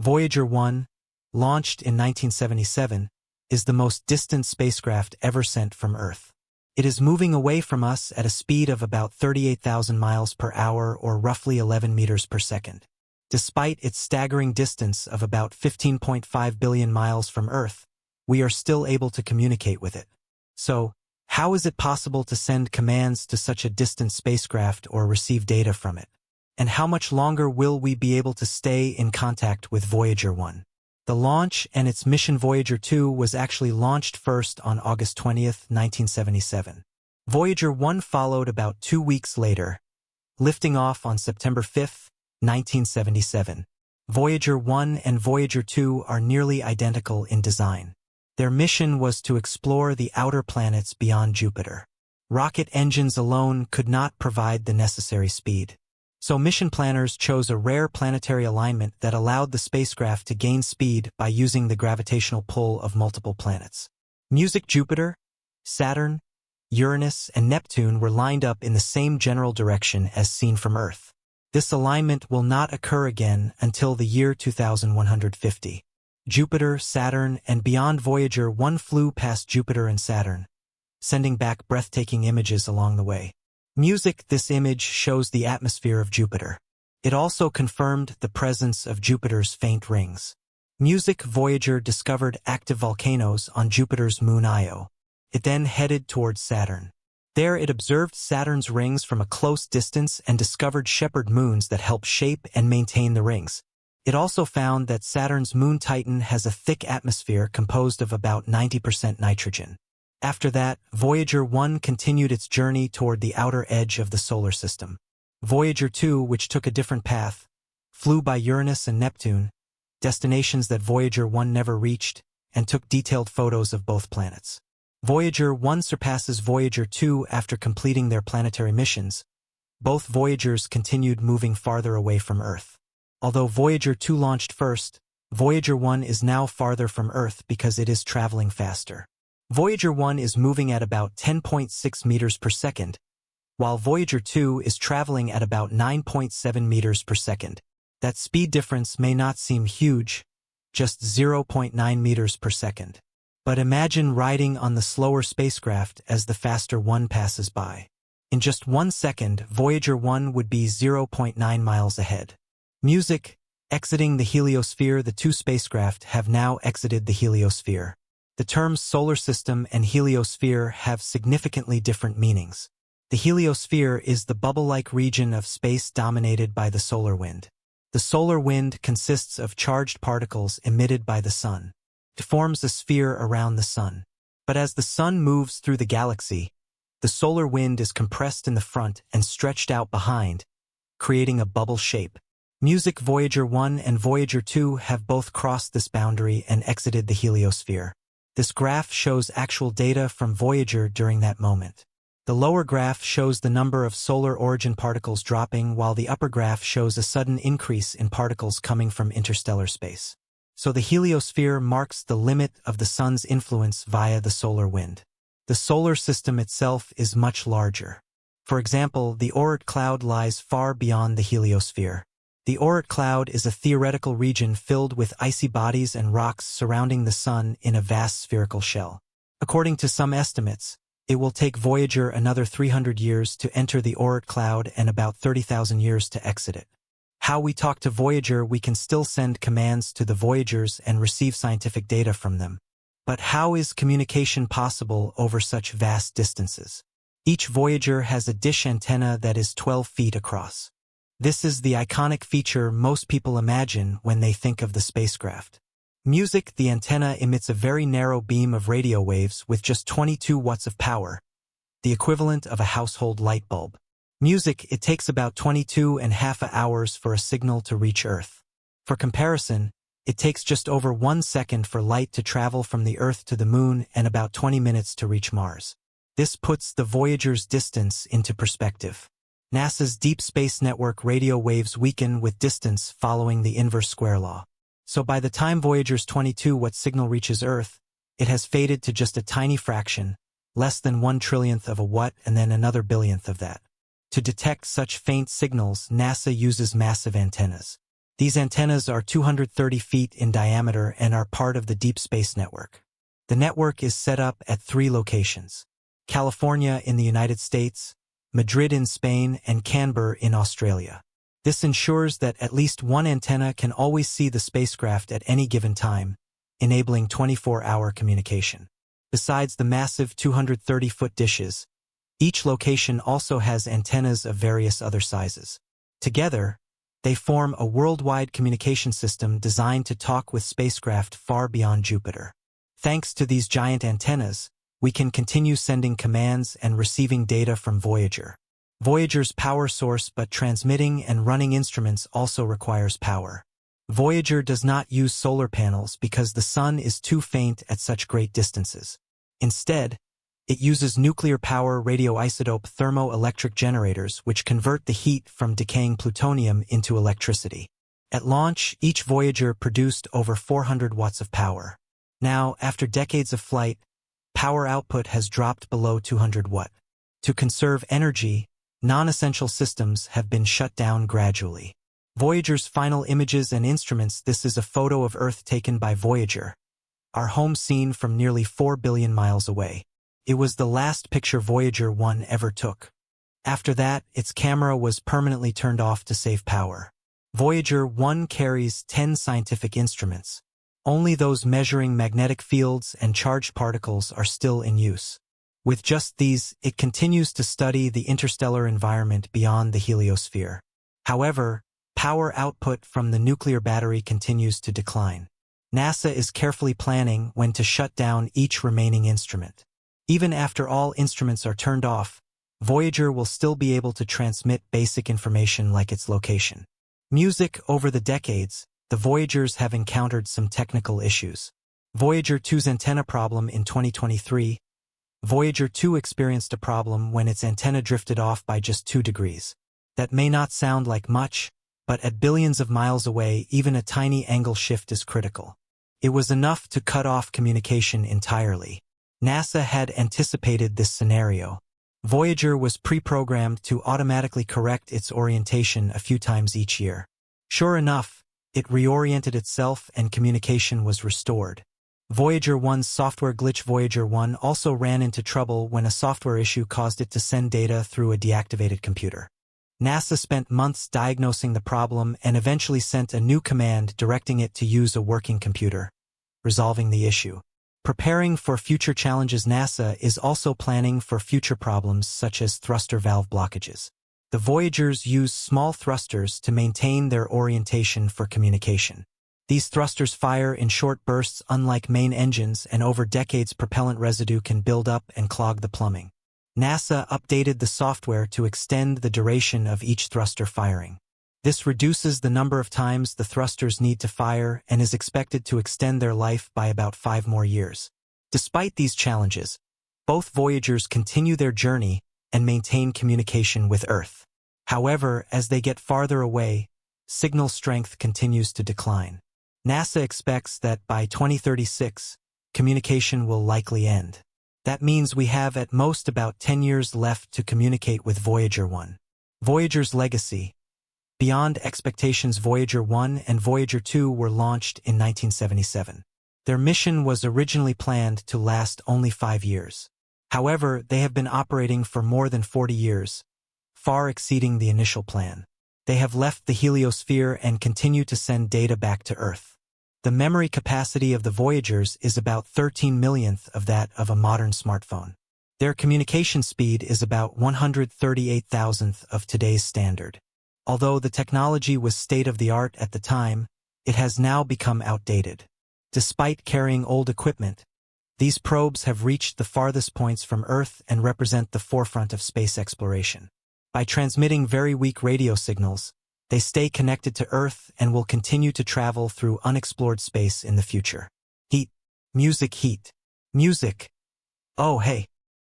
Voyager 1, launched in 1977, is the most distant spacecraft ever sent from Earth. It is moving away from us at a speed of about 38,000 miles per hour or roughly 11 meters per second. Despite its staggering distance of about 15.5 billion miles from Earth, we are still able to communicate with it. So, how is it possible to send commands to such a distant spacecraft or receive data from it? And how much longer will we be able to stay in contact with Voyager 1? The launch and its mission Voyager 2 was actually launched first on August 20, 1977. Voyager 1 followed about 2 weeks later, lifting off on September 5, 1977. Voyager 1 and Voyager 2 are nearly identical in design. Their mission was to explore the outer planets beyond Jupiter. Rocket engines alone could not provide the necessary speed. So mission planners chose a rare planetary alignment that allowed the spacecraft to gain speed by using the gravitational pull of multiple planets. Jupiter, Saturn, Uranus, and Neptune were lined up in the same general direction as seen from Earth. This alignment will not occur again until the year 2150. Jupiter, Saturn, and beyond Voyager 1 flew past Jupiter and Saturn, sending back breathtaking images along the way. This image shows the atmosphere of Jupiter. It also confirmed the presence of Jupiter's faint rings. Voyager discovered active volcanoes on Jupiter's moon Io. It then headed towards Saturn. There it observed Saturn's rings from a close distance and discovered shepherd moons that help shape and maintain the rings. It also found that Saturn's moon Titan has a thick atmosphere composed of about 90% nitrogen. After that, Voyager 1 continued its journey toward the outer edge of the solar system. Voyager 2, which took a different path, flew by Uranus and Neptune, destinations that Voyager 1 never reached, and took detailed photos of both planets. Voyager 1 surpasses Voyager 2 after completing their planetary missions. Both Voyagers continued moving farther away from Earth. Although Voyager 2 launched first, Voyager 1 is now farther from Earth because it is traveling faster. Voyager 1 is moving at about 10.6 meters per second, while Voyager 2 is traveling at about 9.7 meters per second. That speed difference may not seem huge, just 0.9 meters per second. But imagine riding on the slower spacecraft as the faster one passes by. In just 1 second, Voyager 1 would be 0.9 miles ahead. Exiting the heliosphere. The two spacecraft have now exited the heliosphere. The terms solar system and heliosphere have significantly different meanings. The heliosphere is the bubble-like region of space dominated by the solar wind. The solar wind consists of charged particles emitted by the sun. It forms a sphere around the sun. But as the sun moves through the galaxy, the solar wind is compressed in the front and stretched out behind, creating a bubble shape. Voyager 1 and Voyager 2 have both crossed this boundary and exited the heliosphere. This graph shows actual data from Voyager during that moment. The lower graph shows the number of solar origin particles dropping, while the upper graph shows a sudden increase in particles coming from interstellar space. So the heliosphere marks the limit of the sun's influence via the solar wind. The solar system itself is much larger. For example, the Oort cloud lies far beyond the heliosphere. The Oort cloud is a theoretical region filled with icy bodies and rocks surrounding the sun in a vast spherical shell. According to some estimates, it will take Voyager another 300 years to enter the Oort cloud and about 30,000 years to exit it. How we talk to Voyager. We can still send commands to the Voyagers and receive scientific data from them. But how is communication possible over such vast distances? Each Voyager has a dish antenna that is 12 feet across. This is the iconic feature most people imagine when they think of the spacecraft. The antenna emits a very narrow beam of radio waves with just 22 watts of power, the equivalent of a household light bulb. It takes about 22.5 hours for a signal to reach Earth. For comparison, it takes just over 1 second for light to travel from the Earth to the Moon and about 20 minutes to reach Mars. This puts the Voyager's distance into perspective. NASA's Deep Space Network radio waves weaken with distance following the inverse square law. So by the time Voyager's 22-watt signal reaches Earth, it has faded to just a tiny fraction, less than 1/trillionth of a watt and then another billionth of that. To detect such faint signals, NASA uses massive antennas. These antennas are 230 feet in diameter and are part of the Deep Space Network. The network is set up at 3 locations: California in the United States, Madrid in Spain, and Canberra in Australia. This ensures that at least one antenna can always see the spacecraft at any given time, enabling 24-hour communication. Besides the massive 230-foot dishes, each location also has antennas of various other sizes. Together, they form a worldwide communication system designed to talk with spacecraft far beyond Jupiter. Thanks to these giant antennas, we can continue sending commands and receiving data from Voyager. Voyager's power source, but transmitting and running instruments also requires power. Voyager does not use solar panels because the sun is too faint at such great distances. Instead, it uses nuclear power radioisotope thermoelectric generators which convert the heat from decaying plutonium into electricity. At launch, each Voyager produced over 400 watts of power. Now, after decades of flight, power output has dropped below 200 watt. To conserve energy, non-essential systems have been shut down gradually. Voyager's final images and instruments. This is a photo of Earth taken by Voyager, our home scene from nearly 4 billion miles away. It was the last picture Voyager 1 ever took. After that, its camera was permanently turned off to save power. Voyager 1 carries 10 scientific instruments. Only those measuring magnetic fields and charged particles are still in use. With just these, it continues to study the interstellar environment beyond the heliosphere. However, power output from the nuclear battery continues to decline. NASA is carefully planning when to shut down each remaining instrument. Even after all instruments are turned off, Voyager will still be able to transmit basic information like its location. Music. Over the decades, the Voyagers have encountered some technical issues. Voyager 2's antenna problem in 2023. Voyager 2 experienced a problem when its antenna drifted off by just 2 degrees. That may not sound like much, but at billions of miles away, even a tiny angle shift is critical. It was enough to cut off communication entirely. NASA had anticipated this scenario. Voyager was pre-programmed to automatically correct its orientation a few times each year. Sure enough, it reoriented itself and communication was restored. Voyager 1's software glitch. Voyager 1 also ran into trouble when a software issue caused it to send data through a deactivated computer. NASA spent months diagnosing the problem and eventually sent a new command directing it to use a working computer, resolving the issue. Preparing for future challenges. NASA is also planning for future problems such as thruster valve blockages. The Voyagers use small thrusters to maintain their orientation for communication. These thrusters fire in short bursts unlike main engines, and over decades propellant residue can build up and clog the plumbing. NASA updated the software to extend the duration of each thruster firing. This reduces the number of times the thrusters need to fire and is expected to extend their life by about 5 more years. Despite these challenges, both Voyagers continue their journey and maintain communication with Earth. However, as they get farther away, signal strength continues to decline. NASA expects that by 2036, communication will likely end. That means we have at most about 10 years left to communicate with Voyager 1. Voyager's legacy. Beyond expectations. Voyager 1 and Voyager 2 were launched in 1977. Their mission was originally planned to last only 5 years. However, they have been operating for more than 40 years, far exceeding the initial plan. They have left the heliosphere and continue to send data back to Earth. The memory capacity of the Voyagers is about 13 millionth of that of a modern smartphone. Their communication speed is about 138,000th of today's standard. Although the technology was state-of-the-art at the time, it has now become outdated. Despite carrying old equipment, these probes have reached the farthest points from Earth and represent the forefront of space exploration. By transmitting very weak radio signals, they stay connected to Earth and will continue to travel through unexplored space in the future. Heat. Music. Heat. Music. Oh hey,